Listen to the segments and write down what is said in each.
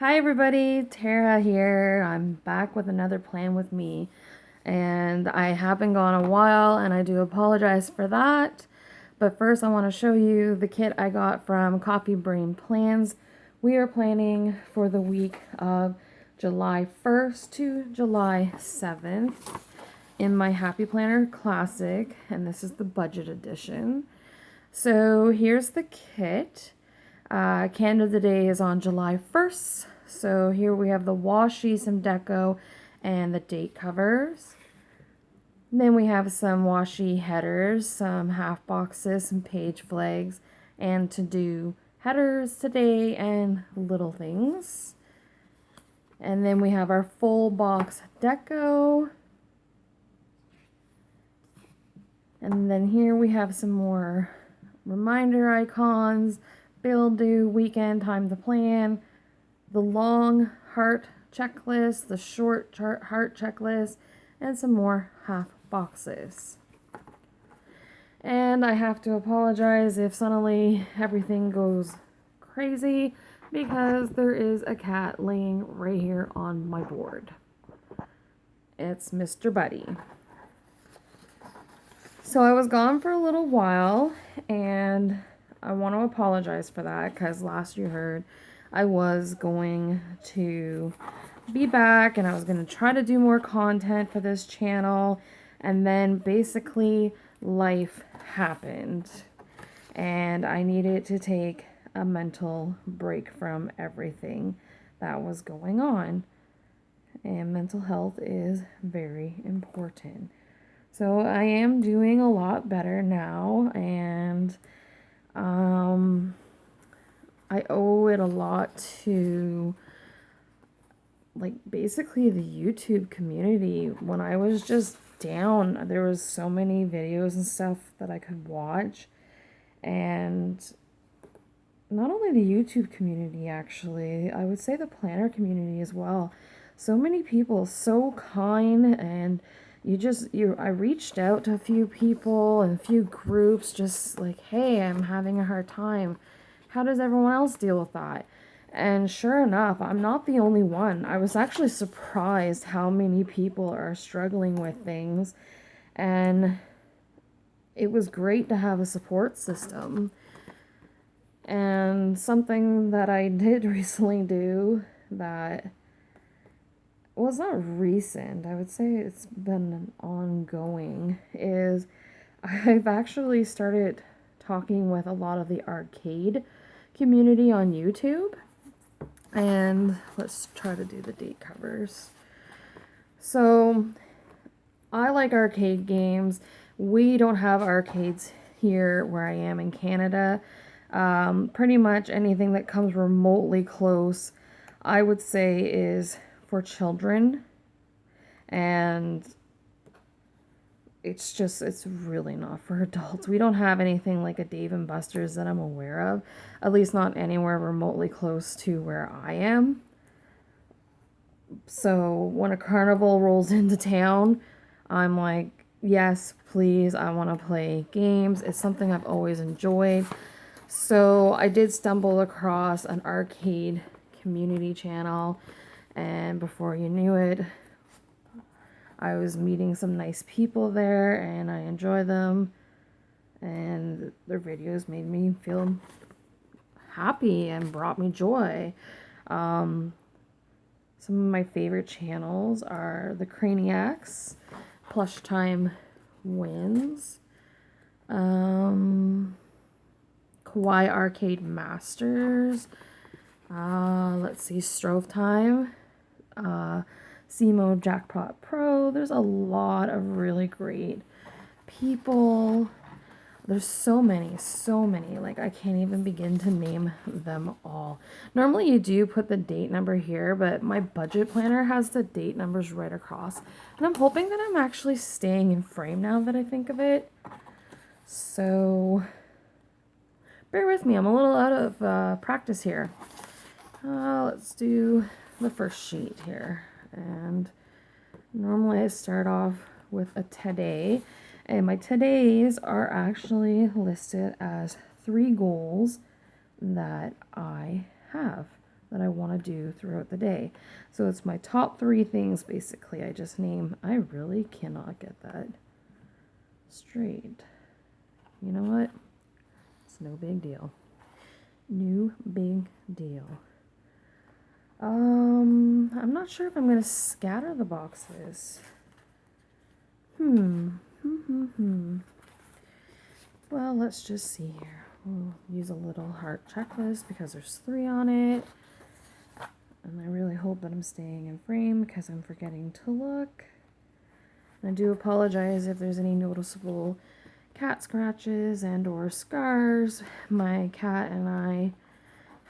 Hi everybody, Tara here. I'm back with another plan with me. And I have been gone a while and I do apologize for that. But first I want to show you the kit I got from Coffee Brain Plans. We are planning for the week of July 1st to July 7th in my Happy Planner Classic, and this is the budget edition. So here's the kit. Can of the day is on July 1st. So here we have the washi, some deco, and the date covers. And then we have some washi headers, some half boxes, some page flags, and to do headers today and little things. And then we have our full box deco. And then here we have some more reminder icons, bill due, weekend, time to plan, the long heart checklist, the short heart checklist, and some more half boxes. And I have to apologize if suddenly everything goes crazy because there is a cat laying right here on my board. It's Mr. Buddy. So I was gone for a little while, and I want to apologize for that because last you heard I was going to be back and I was going to try to do more content for this channel, and then basically life happened and I needed to take a mental break from everything that was going on, and mental health is very important. So I am doing a lot better now, and I owe it a lot to basically the YouTube community. When I was just down, there was so many videos and stuff that I could watch, and not only the YouTube community, actually, I would say the planner community as well. So many people, so kind, and I reached out to a few people and a few groups, just like, hey, I'm having a hard time. How does everyone else deal with that? And sure enough, I'm not the only one. I was actually surprised how many people are struggling with things, and it was great to have a support system. And something that I did recently do that was not recent, I would say it's been ongoing, is I've actually started talking with a lot of the arcade community on YouTube. And let's try to do the date covers. So I like arcade games. We don't have arcades here where I am in Canada. Pretty much anything that comes remotely close, I would say, is for children, and it's really not for adults. We don't have anything like a Dave and Buster's that I'm aware of, at least not anywhere remotely close to where I am. So when a carnival rolls into town, I'm like, yes, please, I want to play games. It's something I've always enjoyed. So I did stumble across an arcade community channel, and before you knew it, I was meeting some nice people there, and I enjoy them, and their videos made me feel happy and brought me joy. Some of my favorite channels are the Craniacs, Plush Time Wins, Kawaii Arcade Masters, let's see, Strove Time, C-Mode Jackpot Pro. There's a lot of really great people. There's so many, like I can't even begin to name them all. Normally you do put the date number here, but my budget planner has the date numbers right across. And I'm hoping that I'm actually staying in frame now that I think of it. So bear with me, I'm a little out of practice here. Let's do the first sheet here. And normally I start off with a today, and my todays are actually listed as 3 goals that I have. that I want to do throughout the day. So it's my top 3 things basically. I just name. I really cannot get that straight. You know what? It's no big deal. No big deal. I'm not sure if I'm going to scatter the boxes. Well, let's just see here. We'll use a little heart checklist because there's 3 on it. And I really hope that I'm staying in frame because I'm forgetting to look. And I do apologize if there's any noticeable cat scratches and or scars. My cat and I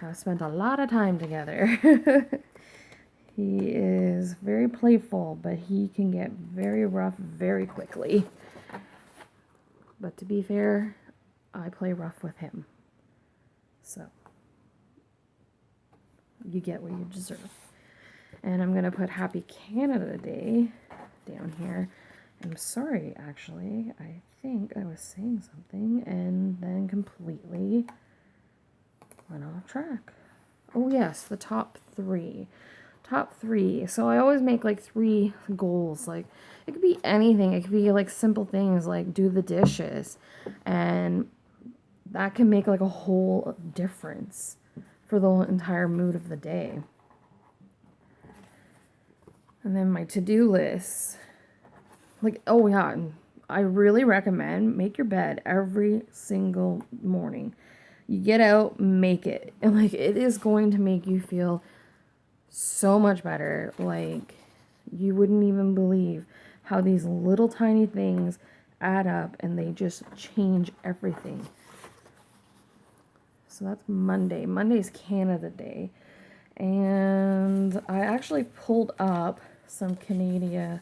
have spent a lot of time together. He is very playful, but he can get very rough very quickly. But to be fair, I play rough with him. So, you get what you deserve. And I'm going to put Happy Canada Day down here. I'm sorry, actually. I think I was saying something and then completely went off track. Oh, yes, the top 3. Top 3. So I always make like 3 goals. Like, it could be anything. It could be like simple things like do the dishes. And that can make like a whole difference for the entire mood of the day. And then my to-do list. Like, oh yeah, I really recommend make your bed every single morning. You get out, make it. And like, it is going to make you feel so much better. Like, you wouldn't even believe how these little tiny things add up and they just change everything. So that's Monday. Monday's Canada Day. And I actually pulled up some Canadian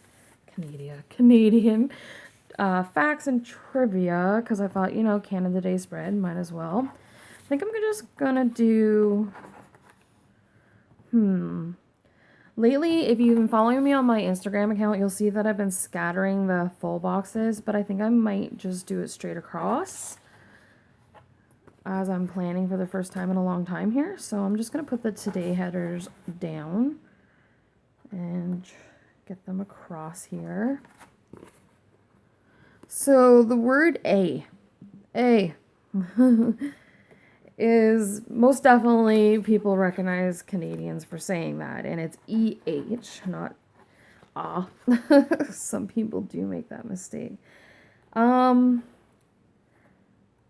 facts and trivia because I thought, you know, Canada Day spread, might as well. I think I'm just gonna do, lately, if you've been following me on my Instagram account, you'll see that I've been scattering the full boxes, but I think I might just do it straight across as I'm planning for the first time in a long time here. So I'm just going to put the today headers down and get them across here. So the word A is most definitely, people recognize Canadians for saying that, and it's EH, not ah. Some people do make that mistake.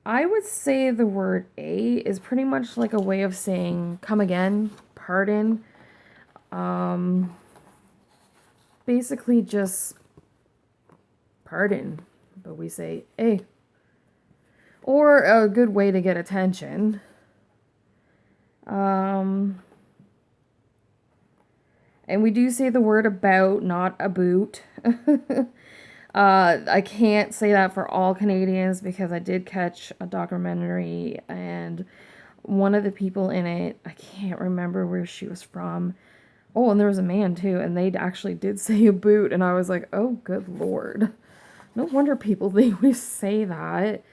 I would say the word A is pretty much like a way of saying come again, pardon. Basically just pardon, but we say A. Or a good way to get attention. And we do say the word about, not aboot. I can't say that for all Canadians because I did catch a documentary and one of the people in it, I can't remember where she was from. Oh, and there was a man too, and they actually did say a boot, and I was like, oh, good Lord. No wonder people think we say that.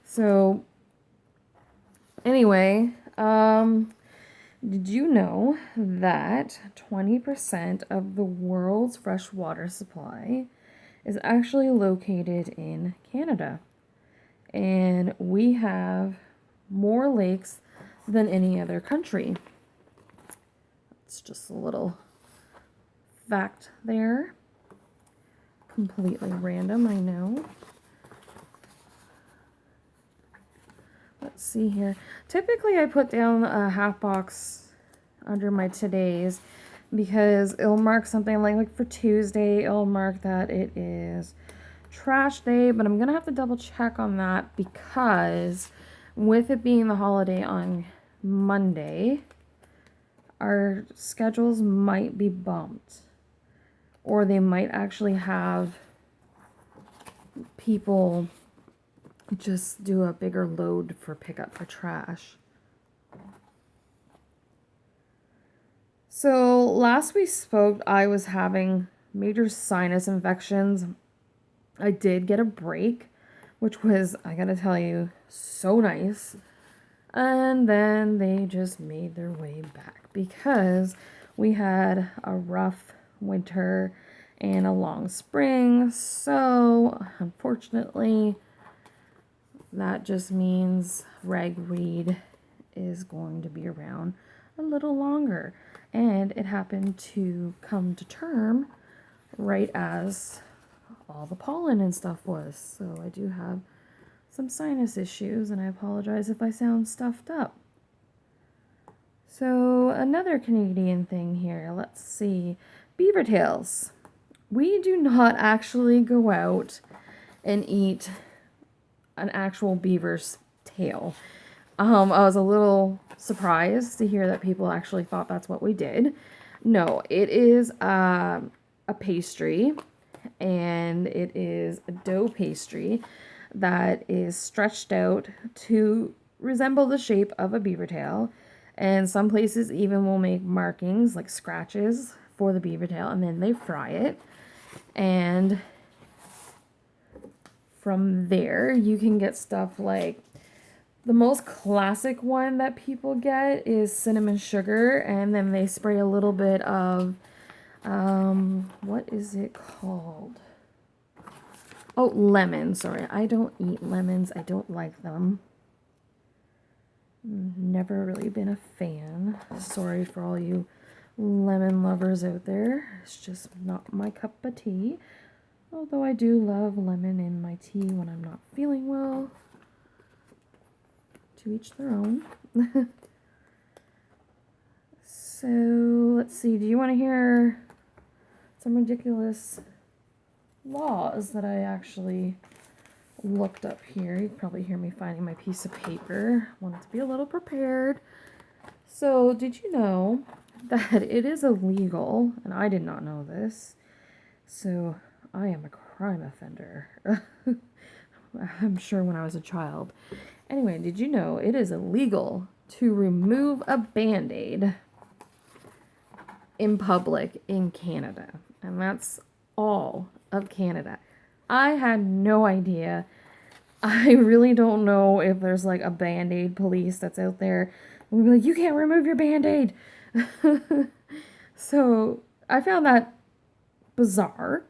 So, anyway, did you know that 20% of the world's freshwater supply is actually located in Canada? And we have more lakes than any other country. It's just a little fact there. Completely random, I know. Let's see here. Typically, I put down a half box under my todays because it'll mark something like for Tuesday, it'll mark that it is trash day, but I'm going to have to double check on that because with it being the holiday on Monday, our schedules might be bumped, or they might actually have people just do a bigger load for pickup for trash. So last we spoke, I was having major sinus infections. I did get a break, which was, I gotta tell you, so nice. And then they just made their way back, because we had a rough winter and a long spring. So unfortunately, that just means ragweed is going to be around a little longer. And it happened to come to term right as all the pollen and stuff was. So I do have some sinus issues, and I apologize if I sound stuffed up. So another Canadian thing here, let's see, beaver tails. We do not actually go out and eat an actual beaver's tail. I was a little surprised to hear that people actually thought that's what we did. No, it is a pastry, and it is a dough pastry that is stretched out to resemble the shape of a beaver tail. And some places even will make markings, like scratches, for the beaver tail, and then they fry it. And from there, you can get stuff like, the most classic one that people get is cinnamon sugar, and then they spray a little bit of, what is it called? Oh, lemon. Sorry, I don't eat lemons. I don't like them. Never really been a fan. Sorry for all you lemon lovers out there. It's just not my cup of tea. Although I do love lemon in my tea when I'm not feeling well. To each their own. So, let's see. Do you want to hear some ridiculous laws that I actually looked up here? You can probably hear me finding my piece of paper. Wanted to be a little prepared. So, did you know that it is illegal, and I did not know this, so I am a crime offender. I'm sure when I was a child. Anyway, did you know it is illegal to remove a Band-Aid in public in Canada? And that's all of Canada. I had no idea. I really don't know if there's like a Band-Aid police that's out there. We'll be like, you can't remove your Band-Aid. So I found that bizarre.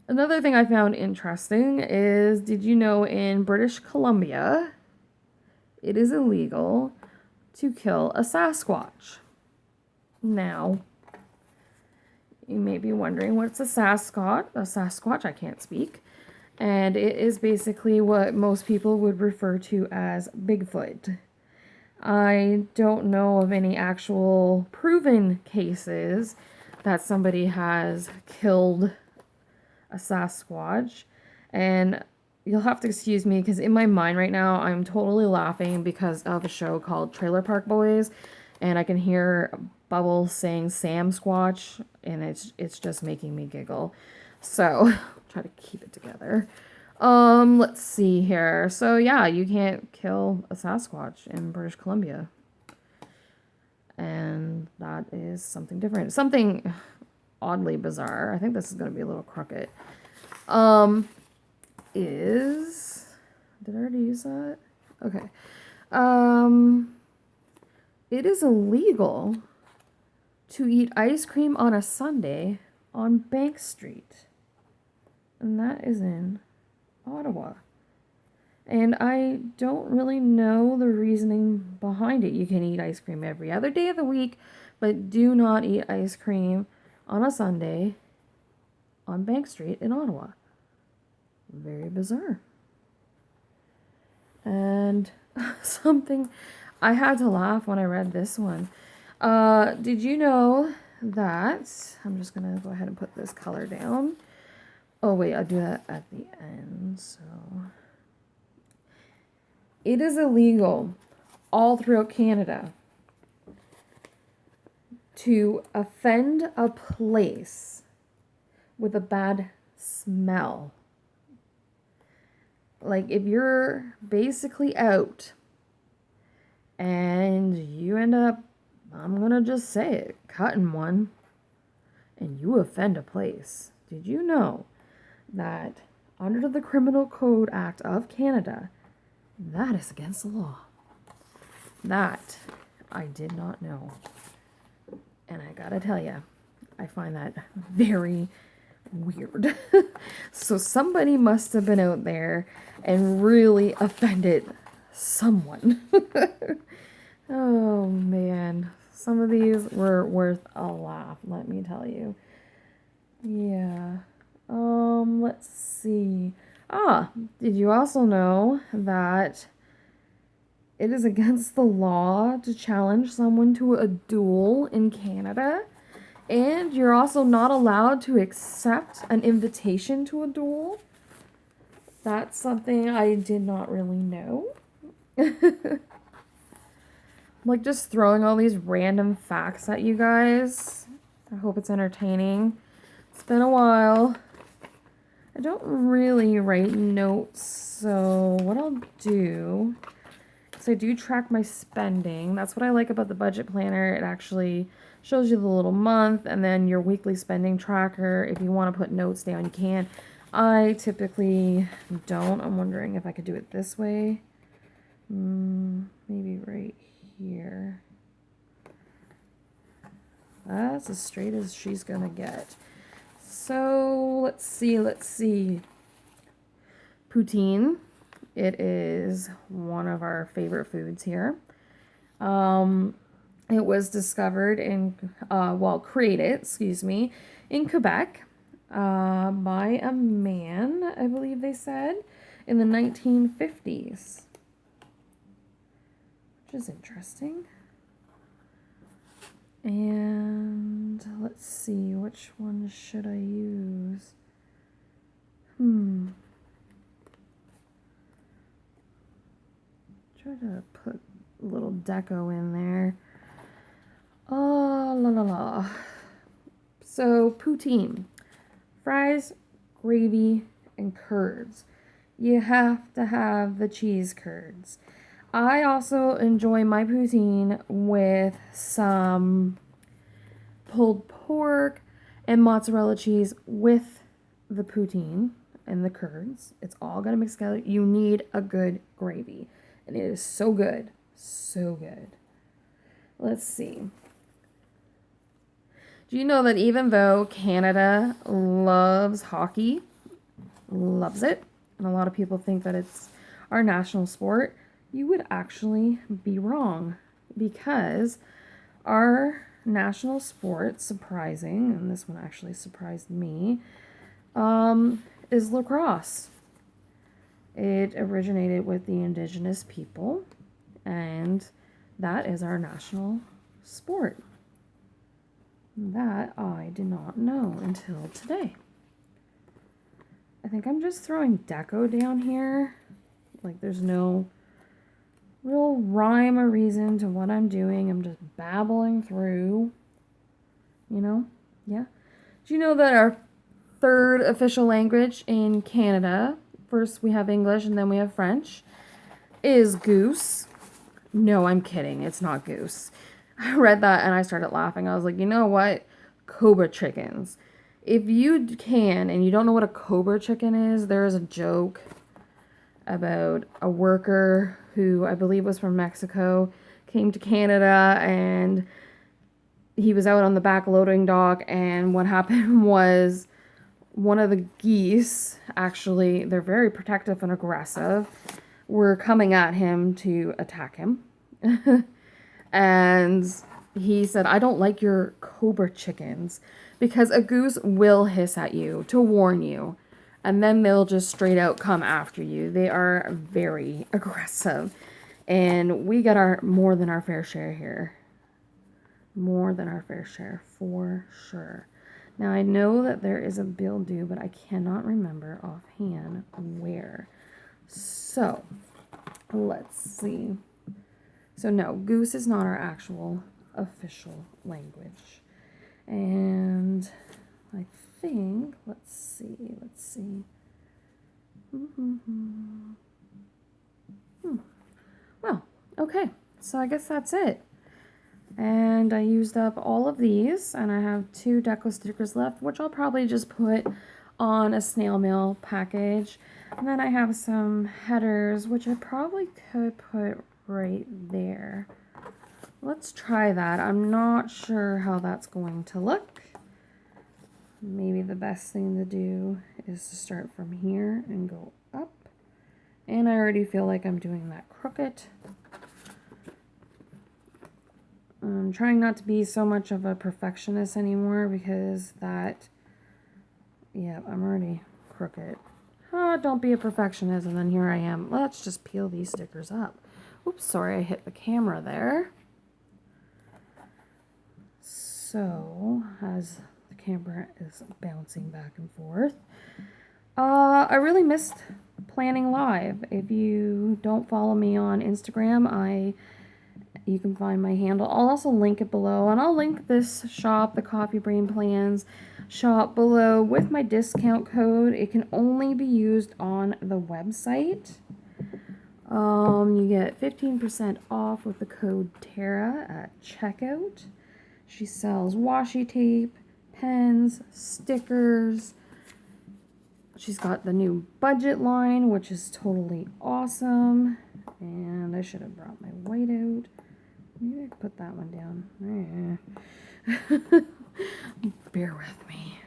Another thing I found interesting is, did you know in British Columbia, it is illegal to kill a Sasquatch? Now, you may be wondering, what's a Sasquatch? A Sasquatch, I can't speak. And it is basically what most people would refer to as Bigfoot. I don't know of any actual proven cases that somebody has killed a Sasquatch, and you'll have to excuse me because in my mind right now I'm totally laughing because of a show called Trailer Park Boys, and I can hear Bubbles saying Sam Squatch, and it's just making me giggle. So try to keep it together. Let's see here. So yeah, you can't kill a Sasquatch in British Columbia, and that is something different, something oddly bizarre. I think this is going to be a little crooked. Did I already use that? Okay. It is illegal to eat ice cream on a Sunday on Bank Street. And that is in Ottawa. And I don't really know the reasoning behind it. You can eat ice cream every other day of the week, but do not eat ice cream on a Sunday on Bank Street in Ottawa. Very bizarre. And something, I had to laugh when I read this one. Did you know that, I'm just going to go ahead and put this color down. Oh wait, I'll do that at the end. So it is illegal all throughout Canada to offend a place with a bad smell. Like if you're basically out and you end up, I'm gonna just say it, cutting one, and you offend a place. Did you know that under the Criminal Code Act of Canada, that is against the law? That I did not know. And I gotta tell you, I find that very weird. So somebody must have been out there and really offended someone. Oh man, some of these were worth a laugh, let me tell you. Yeah. Let's see. Did you also know that it is against the law to challenge someone to a duel in Canada? And you're also not allowed to accept an invitation to a duel? That's something I did not really know. Like, just throwing all these random facts at you guys. I hope it's entertaining. It's been a while. I don't really write notes, so what I'll do is I do track my spending. That's what I like about the budget planner. It actually shows you the little month and then your weekly spending tracker. If you want to put notes down, you can. I typically don't. I'm wondering if I could do it this way. Maybe right here. That's as straight as she's gonna get. So let's see. Poutine. It is one of our favorite foods here. It was discovered created, in Quebec by a man, I believe they said, in the 1950s. Which is interesting. And let's see, which one should I use? Try to put a little deco in there. Oh, la la la. So, poutine. Fries, gravy, and curds. You have to have the cheese curds. I also enjoy my poutine with some pulled pork and mozzarella cheese with the poutine and the curds. It's all going to mix together. You need a good gravy. And it is so good. So good. Let's see. Do you know that even though Canada loves hockey, loves it, and a lot of people think that it's our national sport, you would actually be wrong, because our national sport, surprising, and this one actually surprised me, is lacrosse. It originated with the indigenous people, and that is our national sport. That I did not know until today. I think I'm just throwing deco down here. Like, there's no real rhyme or reason to what I'm doing. I'm just babbling through, Yeah. Do you know that our third official language in Canada, first we have English and then we have French, is goose? No, I'm kidding. It's not goose. I read that and I started laughing. I was like, you know what? Cobra chickens. If you can and you don't know what a cobra chicken is, there is a joke about a worker who I believe was from Mexico, came to Canada, and he was out on the back loading dock, and what happened was one of the geese, actually, they're very protective and aggressive, were coming at him to attack him. And he said, I don't like your cobra chickens, because a goose will hiss at you to warn you, and then they'll just straight out come after you. They are very aggressive, and we get more than our fair share here. More than our fair share, for sure. Now, I know that there is a bill due, but I cannot remember offhand where. So, let's see. So, no, goose is not our actual official language. And I think, let's see. Well, okay. So, I guess that's it. And I used up all of these, and I have 2 deco stickers left, which I'll probably just put on a snail mail package. And then I have some headers, which I probably could put right there. let's try that. I'm not sure how that's going to look. Maybe the best thing to do is to start from here and go up. And I already feel like I'm doing that crooked. I'm trying not to be so much of a perfectionist anymore because that, yeah, I'm already crooked. Oh, don't be a perfectionist, and then here I am. Let's just peel these stickers up. Oops, sorry, I hit the camera there. So, as the camera is bouncing back and forth, I really missed planning live. If you don't follow me on Instagram, you can find my handle. I'll also link it below, and I'll link this shop, the Coffee Brain Plans shop, below with my discount code. It can only be used on the website. You get 15% off with the code Tara at checkout. She sells washi tape, pens, stickers. She's got the new budget line, which is totally awesome. And I should have brought my whiteout. Maybe I could put that one down. Bear with me.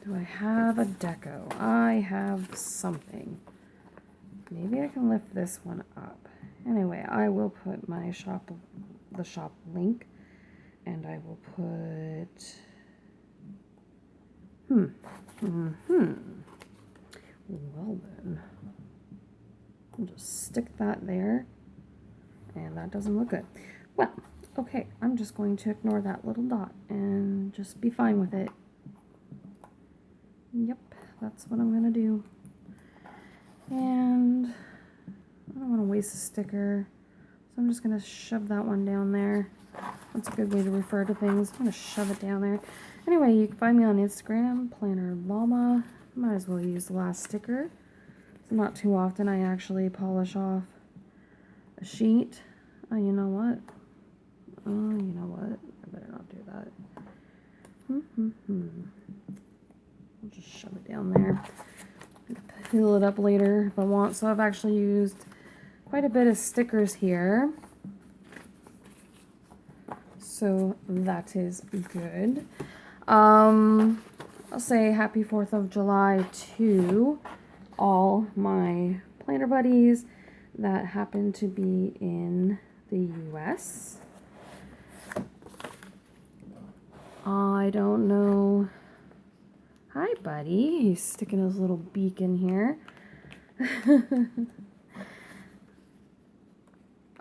Do I have a deco? I have something. Maybe I can lift this one up. Anyway, I will put my the shop link, and I will put, well then, I'll just stick that there, and that doesn't look good. Well, okay, I'm just going to ignore that little dot and just be fine with it. Yep, that's what I'm gonna do. And I don't want to waste a sticker, so I'm just going to shove that one down there. That's a good way to refer to things. I'm going to shove it down there. Anyway, you can find me on Instagram, Planner.Llama. Might as well use the last sticker. So not too often I actually polish off a sheet. Oh, you know what? Oh, you know what? I better not do that. I'll just shove it down there. Peel it up later if I want. So I've actually used quite a bit of stickers here, so that is good. I'll say happy 4th of July to all my planner buddies that happen to be in the US. I don't know. Hi, buddy. He's sticking his little beak in here.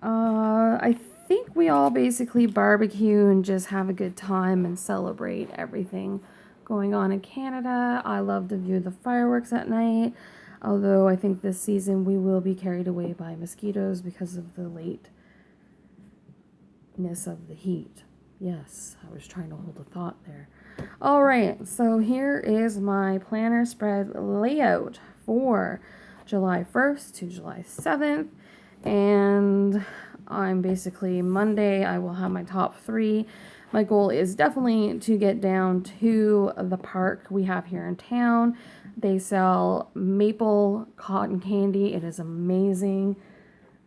I think we all basically barbecue and just have a good time and celebrate everything going on in Canada. I love to view the fireworks at night, although I think this season we will be carried away by mosquitoes because of the lateness of the heat. Yes, I was trying to hold a thought there. All right, so here is my planner spread layout for July 1st to July 7th. And I'm basically Monday, I will have my top 3. My goal is definitely to get down to the park we have here in town. They sell maple cotton candy. It is amazing.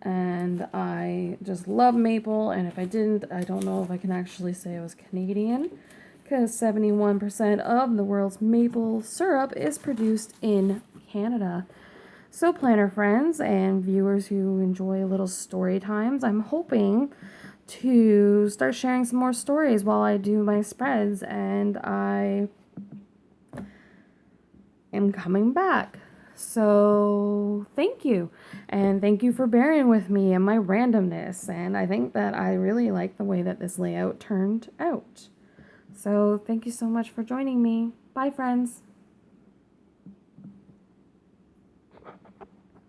And I just love maple. And if I didn't, I don't know if I can actually say I was Canadian, because 71% of the world's maple syrup is produced in Canada. So planner friends and viewers who enjoy little story times, I'm hoping to start sharing some more stories while I do my spreads, and I am coming back. So thank you, and thank you for bearing with me and my randomness, and I think that I really like the way that this layout turned out. So thank you so much for joining me. Bye, friends.